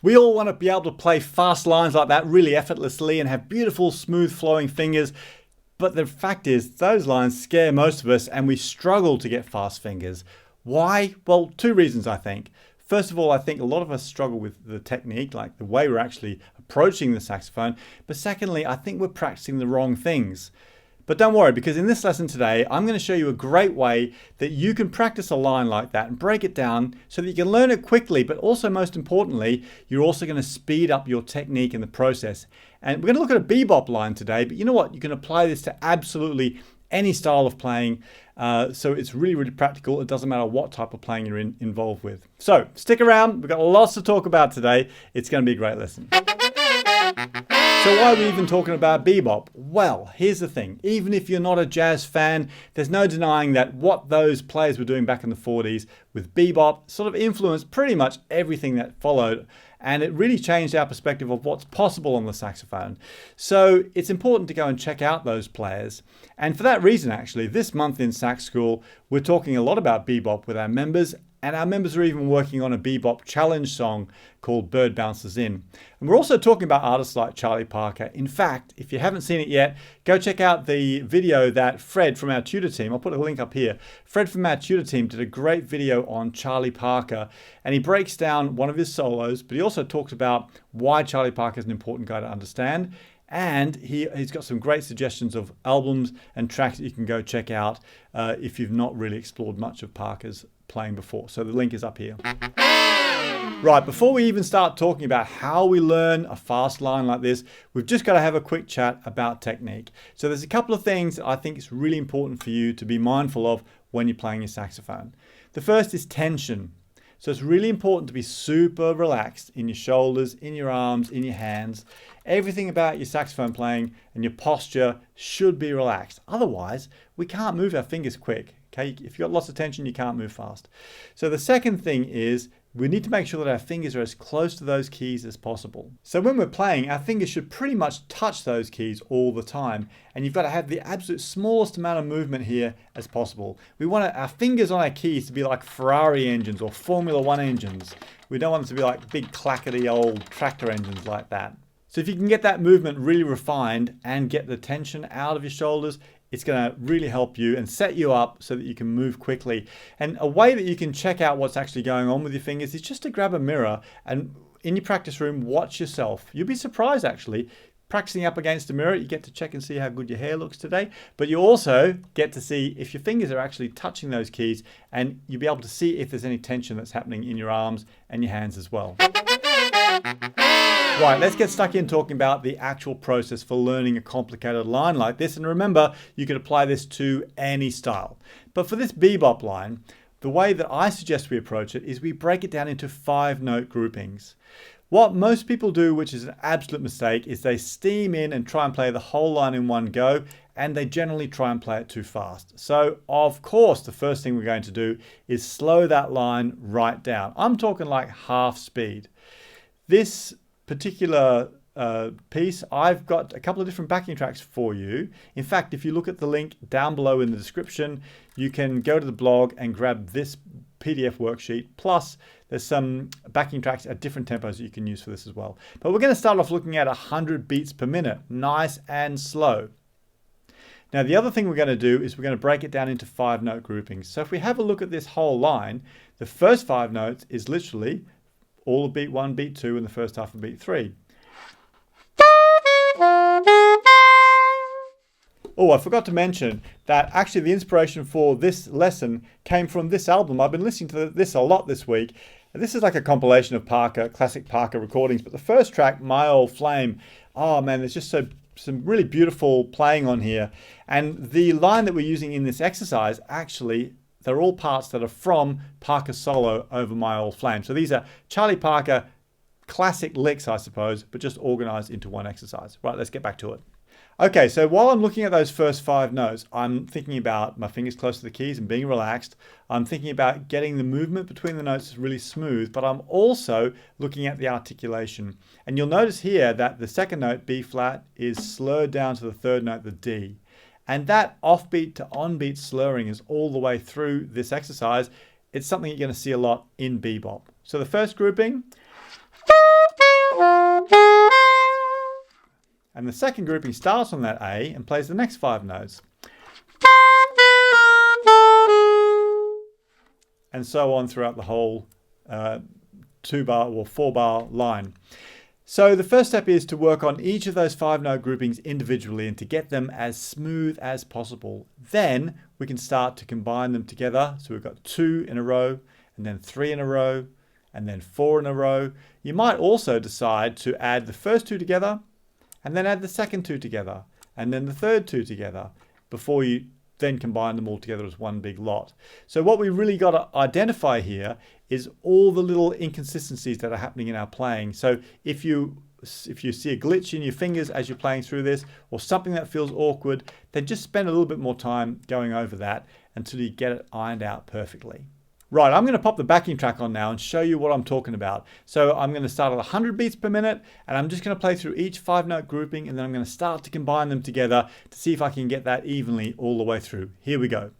We all want to be able to play fast lines like that really effortlessly and have beautiful, smooth flowing fingers. But the fact is, those lines scare most of us and we struggle to get fast fingers. Why? Well, two reasons, I think. First of all, I think a lot of us struggle with the technique, like the way we're actually approaching the saxophone. But secondly, I think we're practicing the wrong things. But don't worry, because in this lesson today, I'm going to show you a great way that you can practice a line like that and break it down so that you can learn it quickly, but also most importantly, you're also going to speed up your technique in the process. And we're going to look at a bebop line today, but you know what? You can apply this to absolutely any style of playing. So it's really, really practical. It doesn't matter what type of playing you're involved with. So stick around. We've got lots to talk about today. It's going to be a great lesson. So why are we even talking about bebop? Well, here's the thing. Even if you're not a jazz fan, there's no denying that what those players were doing back in the 40s with bebop sort of influenced pretty much everything that followed. And it really changed our perspective of what's possible on the saxophone. So it's important to go and check out those players. And for that reason, actually, this month in Sax School, we're talking a lot about bebop with our members. And our members are even working on a bebop challenge song called Bird Bounces In. And we're also talking about artists like Charlie Parker. In fact, if you haven't seen it yet, go check out the video that Fred from our tutor team, I'll put a link up here. Fred from our tutor team did a great video on Charlie Parker, and he breaks down one of his solos, but he also talks about why Charlie Parker is an important guy to understand. And he's got some great suggestions of albums and tracks that you can go check out if you've not really explored much of Parker's playing before. So the link is up here. Right, before we even start talking about how we learn a fast line like this, we've just got to have a quick chat about technique. So there's a couple of things that I think it's really important for you to be mindful of when you're playing your saxophone. The first is tension. So it's really important to be super relaxed in your shoulders, in your arms, in your hands. Everything about your saxophone playing and your posture should be relaxed. Otherwise, we can't move our fingers quick. Okay? If you've got lots of tension, you can't move fast. So the second thing is we need to make sure that our fingers are as close to those keys as possible. So when we're playing, our fingers should pretty much touch those keys all the time. And you've got to have the absolute smallest amount of movement here as possible. We want our fingers on our keys to be like Ferrari engines or Formula One engines. We don't want them to be like big clackety old tractor engines like that. So if you can get that movement really refined and get the tension out of your shoulders, it's going to really help you and set you up so that you can move quickly. And a way that you can check out what's actually going on with your fingers is just to grab a mirror and in your practice room, watch yourself. You'll be surprised actually. Practicing up against a mirror, you get to check and see how good your hair looks today, but you also get to see if your fingers are actually touching those keys, and you'll be able to see if there's any tension that's happening in your arms and your hands as well. Right, let's get stuck in talking about the actual process for learning a complicated line like this. And remember, you can apply this to any style. But for this bebop line, the way that I suggest we approach it is we break it down into 5-note groupings. What most people do, which is an absolute mistake, is they steam in and try and play the whole line in one go, and they generally try and play it too fast. So, of course, the first thing we're going to do is slow that line right down. I'm talking like half speed. This particular piece, I've got a couple of different backing tracks for you. In fact, if you look at the link down below in the description, you can go to the blog and grab this PDF worksheet. Plus, there's some backing tracks at different tempos that you can use for this as well. But we're going to start off looking at 100 beats per minute, nice and slow. Now, the other thing we're going to do is we're going to break it down into 5-note groupings. So if we have a look at this whole line, the first 5 notes is literally all of beat 1, beat 2, and the first half of beat 3. Oh, I forgot to mention that actually the inspiration for this lesson came from this album. I've been listening to this a lot this week. This is like a compilation of classic Parker recordings, but the first track, My Old Flame, oh man, there's just some really beautiful playing on here. And the line that we're using in this exercise, actually, they're all parts that are from Parker's solo over My Old Flame. So these are Charlie Parker classic licks, I suppose, but just organized into one exercise. Right, let's get back to it. Okay, so while I'm looking at those first 5 notes, I'm thinking about my fingers close to the keys and being relaxed. I'm thinking about getting the movement between the notes really smooth, but I'm also looking at the articulation. And you'll notice here that the second note, B flat, is slurred down to the third note, the D. And that offbeat to onbeat slurring is all the way through this exercise. it's something you're going to see a lot in bebop. So the first grouping, and the second grouping starts on that A and plays the next 5 notes. And so on throughout the whole 2-bar or 4-bar line. So the first step is to work on each of those 5-note groupings individually and to get them as smooth as possible. Then we can start to combine them together. So we've got 2 in a row, and then 3 in a row, and then 4 in a row. You might also decide to add the first 2 together, and then add the second 2 together, and then the third 2 together, before you then combine them all together as one big lot. So what we really got to identify here is all the little inconsistencies that are happening in our playing. So if you see a glitch in your fingers as you're playing through this, or something that feels awkward, then just spend a little bit more time going over that until you get it ironed out perfectly. Right, I'm going to pop the backing track on now and show you what I'm talking about. So I'm going to start at 100 beats per minute, and I'm just going to play through each 5-note grouping, and then I'm going to start to combine them together to see if I can get that evenly all the way through. Here we go.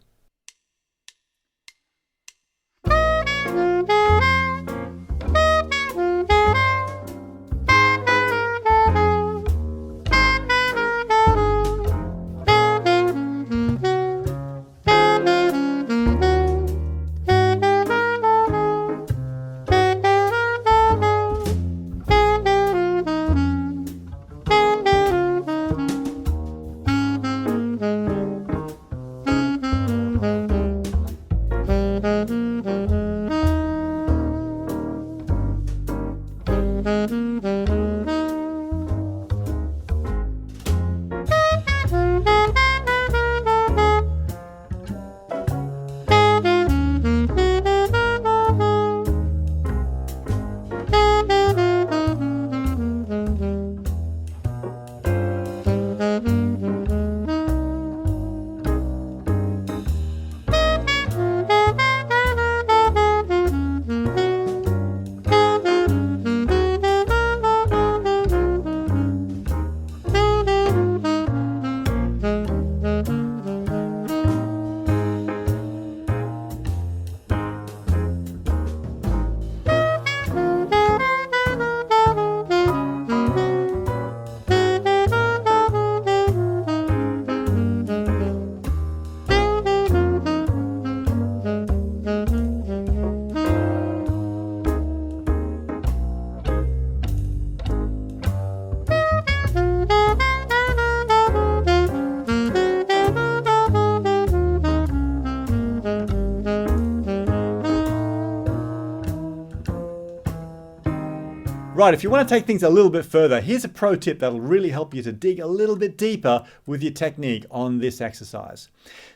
Right, if you want to take things a little bit further, here's a pro tip that'll really help you to dig a little bit deeper with your technique on this exercise.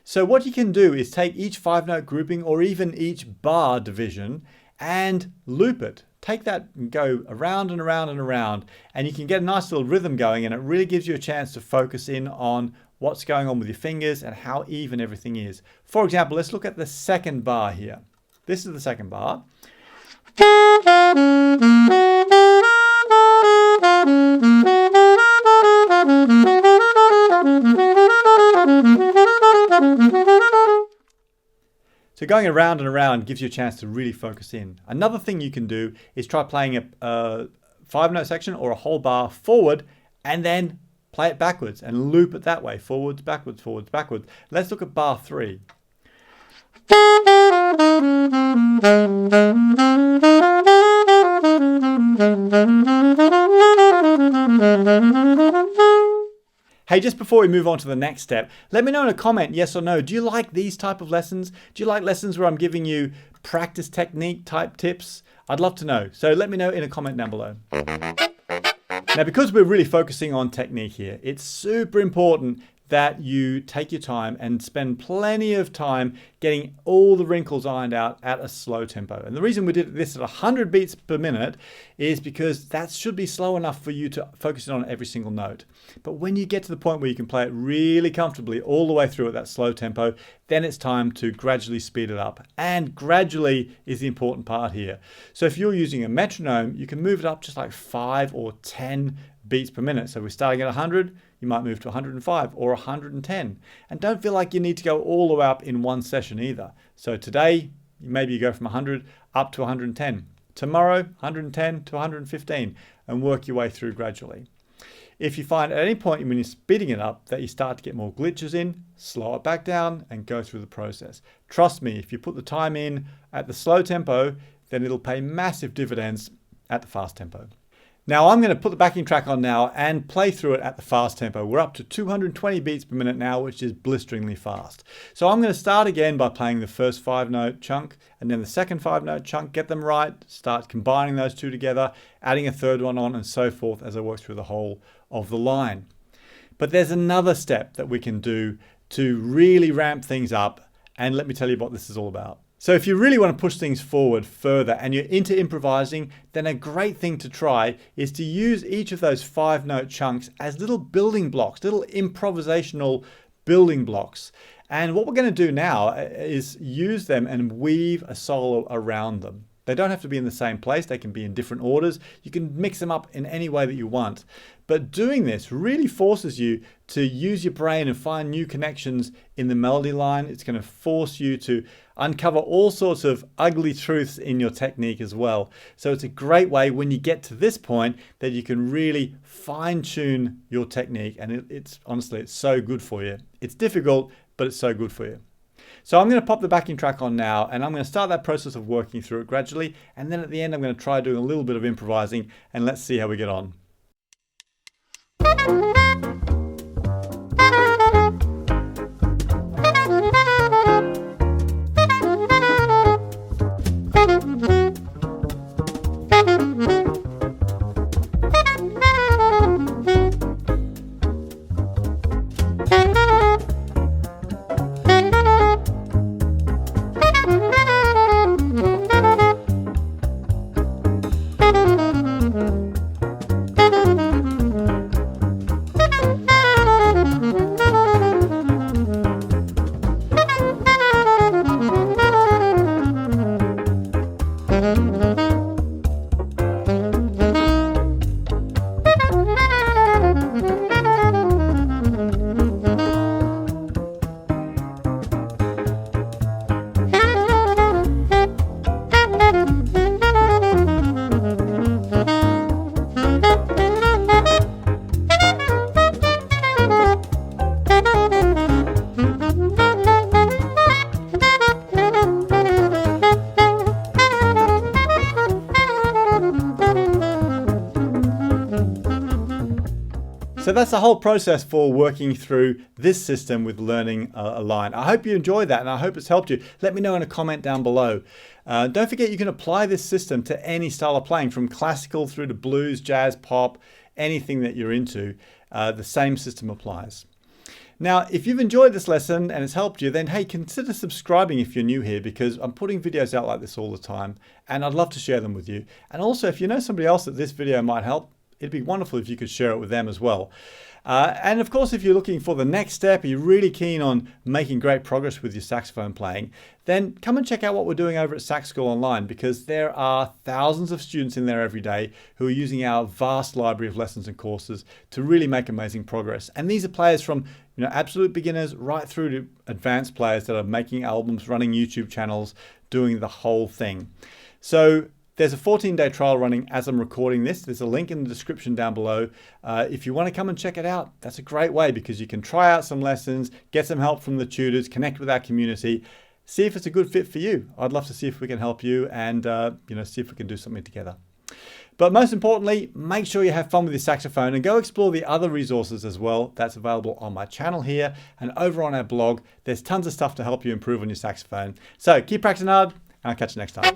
So what you can do is take each 5-note grouping or even each bar division and loop it. Take that and go around and around and around, and you can get a nice little rhythm going, and it really gives you a chance to focus in on what's going on with your fingers and how even everything is. For example, let's look at the second bar here. This is the second bar. So going around and around gives you a chance to really focus in. Another thing you can do is try playing a 5-note section or a whole bar forward and then play it backwards and loop it that way, forwards, backwards, forwards, backwards. Let's look at bar 3. Hey, just before we move on to the next step, let me know in a comment, yes or no. Do you like these type of lessons? Do you like lessons where I'm giving you practice technique type tips? I'd love to know. So let me know in a comment down below. Now, because we're really focusing on technique here, it's super important that you take your time and spend plenty of time getting all the wrinkles ironed out at a slow tempo. And the reason we did this at 100 beats per minute is because that should be slow enough for you to focus in on every single note. But when you get to the point where you can play it really comfortably all the way through at that slow tempo, then it's time to gradually speed it up. And gradually is the important part here. So if you're using a metronome, you can move it up just like 5 or 10 beats per minute. So we're starting at 100, you might move to 105 or 110. And don't feel like you need to go all the way up in one session either. So today, Maybe you go from 100 up to 110. Tomorrow, 110 to 115, and work your way through gradually. If you find at any point when you're speeding it up that you start to get more glitches in, slow it back down and go through the process. Trust me, if you put the time in at the slow tempo, then it'll pay massive dividends at the fast tempo. Now I'm going to put the backing track on now and play through it at the fast tempo. We're up to 220 beats per minute now, which is blisteringly fast. So I'm going to start again by playing the first 5-note chunk and then the second 5-note chunk, get them right, start combining those two together, adding a third one on and so forth as I work through the whole of the line. But there's another step that we can do to really ramp things up, and let me tell you what this is all about. So if you really want to push things forward further and you're into improvising, then a great thing to try is to use each of those 5-note chunks as little building blocks, little improvisational building blocks. And what we're going to do now is use them and weave a solo around them. They don't have to be in the same place. They can be in different orders. You can mix them up in any way that you want. But doing this really forces you to use your brain and find new connections in the melody line. It's going to force you to uncover all sorts of ugly truths in your technique as well. So it's a great way when you get to this point that you can really fine tune your technique. And it's honestly, it's so good for you. It's difficult, but it's so good for you. So I'm going to pop the backing track on now, and I'm going to start that process of working through it gradually. And then at the end, I'm going to try doing a little bit of improvising, and let's see how we get on. So that's the whole process for working through this system with learning a line. I hope you enjoyed that and I hope it's helped you. Let me know in a comment down below. Don't forget you can apply this system to any style of playing, from classical through to blues, jazz, pop, anything that you're into. The same system applies. Now, if you've enjoyed this lesson and it's helped you, then hey, consider subscribing if you're new here, because I'm putting videos out like this all the time and I'd love to share them with you. And also, if you know somebody else that this video might help, it'd be wonderful if you could share it with them as well. And of course, if you're looking for the next step, you're really keen on making great progress with your saxophone playing, then come and check out what we're doing over at Sax School Online, because there are thousands of students in there every day who are using our vast library of lessons and courses to really make amazing progress. And these are players from absolute beginners right through to advanced players that are making albums, running YouTube channels, doing the whole thing. So there's a 14-day trial running as I'm recording this. There's a link in the description down below. If you want to come and check it out, that's a great way, because you can try out some lessons, get some help from the tutors, connect with our community, see if it's a good fit for you. I'd love to see if we can help you and see if we can do something together. But most importantly, make sure you have fun with your saxophone and go explore the other resources as well. That's available on my channel here and over on our blog. There's tons of stuff to help you improve on your saxophone. So keep practicing hard, and I'll catch you next time.